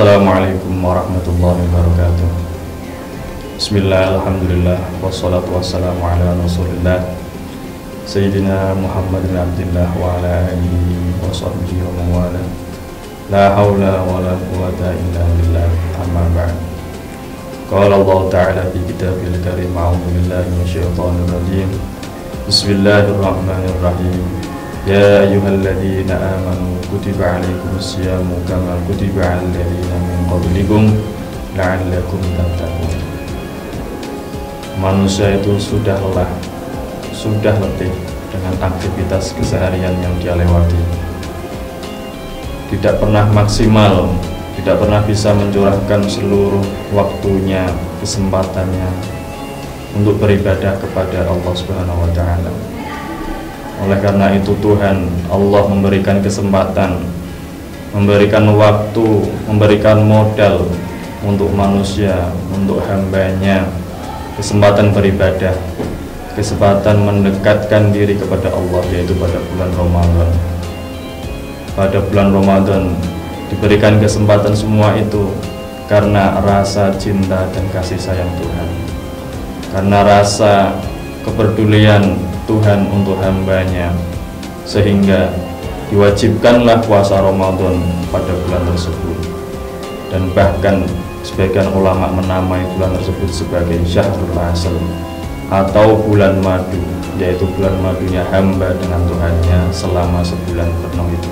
Assalamualaikum warahmatullahi wabarakatuh. Bismillah, alhamdulillah, wassalatu wassalamu ala rasulillah Sayyidina Muhammad bin Abdillah wa ala alihi wa sahbihi wa mawala. La hawla wa la quwata illa billah, amma ba'd. Qala Allah ta'ala fi kitabil karim, a'udhu billahi minasyaitonir rajim. Bismillahirrahmanirrahim. Ya ayyuhalladzina amanu kutiba alaikumus syiyamu kama kutiba alal ladzina min qablikum la'allakum tattaqun. Manusia itu sudah lelah, sudah letih dengan aktivitas keseharian yang dia lewati. Tidak pernah maksimal, tidak pernah bisa mencurahkan seluruh waktunya, kesempatannya untuk beribadah kepada Allah Subhanahu wa taala. Oleh karena itu Tuhan Allah memberikan kesempatan, memberikan waktu, memberikan modal untuk manusia, untuk hambanya, kesempatan beribadah, kesempatan mendekatkan diri kepada Allah, yaitu pada bulan Ramadan. Pada bulan Ramadan diberikan kesempatan semua itu karena rasa cinta dan kasih sayang Tuhan, karena rasa kepedulian Tuhan untuk hambanya, sehingga diwajibkanlah puasa Ramadan pada bulan tersebut. Dan bahkan sebagian ulama menamai bulan tersebut sebagai Syahrul Asal atau bulan madu, yaitu bulan madunya hamba dengan Tuhannya selama sebulan penuh itu.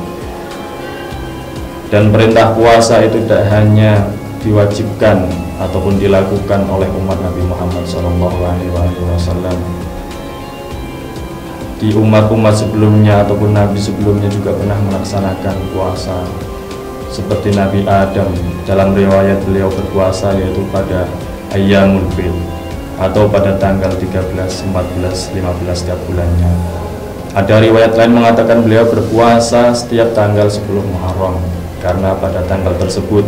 Dan perintah puasa itu tidak hanya diwajibkan ataupun dilakukan oleh umat Nabi Muhammad SAW. Di umat-umat sebelumnya ataupun Nabi sebelumnya juga pernah melaksanakan puasa. Seperti Nabi Adam, dalam riwayat beliau berpuasa yaitu pada Ayyamul Bid atau pada tanggal 13, 14, 15 setiap bulannya. Ada riwayat lain mengatakan beliau berpuasa setiap tanggal 10 Muharram, karena pada tanggal tersebut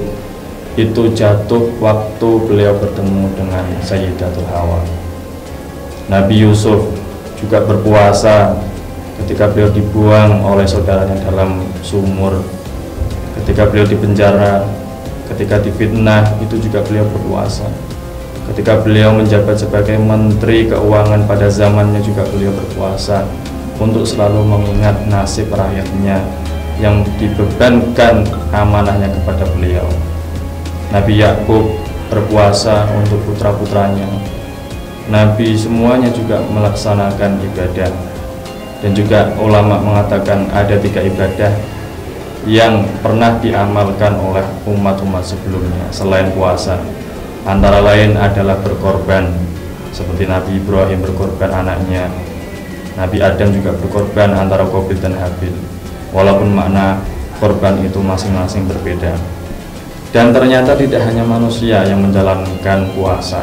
itu jatuh waktu beliau bertemu dengan Sayyidatul Hawa. Nabi Yusuf juga berpuasa ketika beliau dibuang oleh saudaranya dalam sumur, ketika beliau dipenjara, ketika difitnah, itu juga beliau berpuasa. Ketika beliau menjabat sebagai Menteri Keuangan pada zamannya juga beliau berpuasa untuk selalu mengingat nasib rakyatnya yang dibebankan amanahnya kepada beliau. Nabi Yakub berpuasa untuk putra-putranya. Nabi semuanya juga melaksanakan ibadah. Dan juga ulama mengatakan ada 3 ibadah yang pernah diamalkan oleh umat-umat sebelumnya selain puasa. Antara lain adalah berkorban, seperti Nabi Ibrahim berkorban anaknya, Nabi Adam juga berkorban antara Qabil dan Habil, walaupun makna korban itu masing-masing berbeda. Dan ternyata tidak hanya manusia yang menjalankan puasa,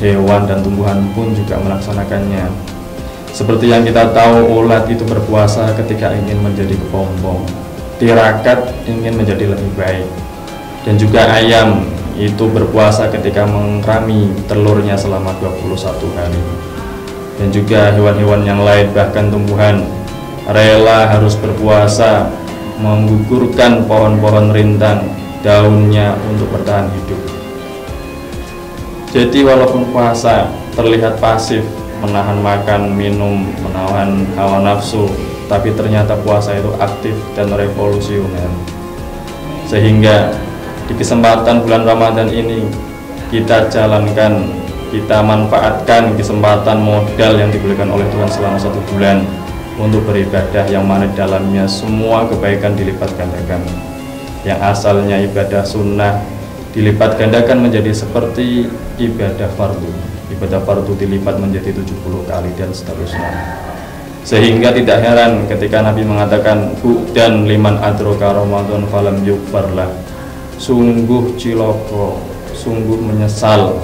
hewan dan tumbuhan pun juga melaksanakannya. Seperti yang kita tahu, ulat itu berpuasa ketika ingin menjadi kepompong, tirakat ingin menjadi lebih baik, dan juga ayam itu berpuasa ketika mengerami telurnya selama 21 hari. Dan juga hewan-hewan yang lain, bahkan tumbuhan, rela harus berpuasa menggugurkan pohon-pohon rindang daunnya untuk bertahan hidup. Jadi walaupun puasa terlihat pasif, menahan makan, minum, menahan hawa nafsu, tapi ternyata puasa itu aktif dan revolusioner. Sehingga di kesempatan bulan Ramadan ini kita jalankan, kita manfaatkan kesempatan modal yang diberikan oleh Tuhan selama 1 bulan untuk beribadah, yang mana dalamnya semua kebaikan dilipat gandakan. Yang asalnya ibadah sunnah dilipat gandakan menjadi seperti ibadah fardu. Ibadah fardu dilipat menjadi 70 kali dan seterusnya. Sehingga tidak heran ketika Nabi mengatakan dan liman adraka Ramadan falam yukfarlah. Sungguh ciloko, sungguh menyesal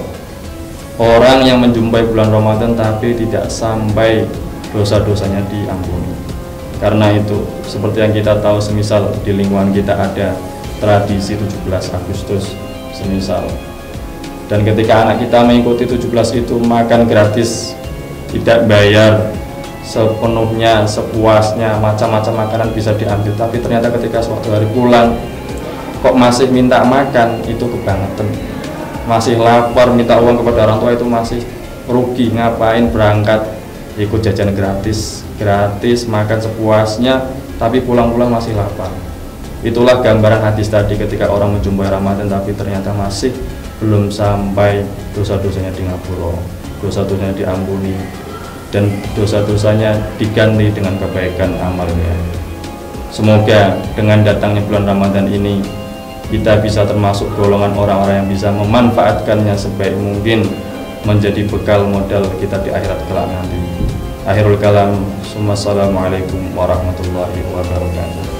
orang yang menjumpai bulan Ramadan tapi tidak sampai dosa-dosanya diampuni. Karena itu, seperti yang kita tahu, semisal di lingkungan kita ada tradisi 17 Agustus semisal, dan ketika anak kita mengikuti 17 itu makan gratis, tidak bayar, sepenuhnya, sepuasnya, macam-macam makanan bisa diambil. Tapi ternyata ketika suatu hari pulang kok masih minta makan, itu kebangetan. Masih lapar minta uang kepada orang tua, itu masih rugi. Ngapain berangkat ikut jajan gratis makan sepuasnya tapi pulang-pulang masih lapar. Itulah gambaran hadis tadi, ketika orang menjumpai Ramadan tapi ternyata masih belum sampai dosa-dosanya di ngapura, dosa-dosanya diampuni, dan dosa-dosanya diganti dengan kebaikan amalnya. Semoga dengan datangnya bulan Ramadan ini kita bisa termasuk golongan orang-orang yang bisa memanfaatkannya sebaik mungkin, menjadi bekal modal kita di akhirat kelak nanti. Akhirul kalam, assalamualaikum warahmatullahi wabarakatuh.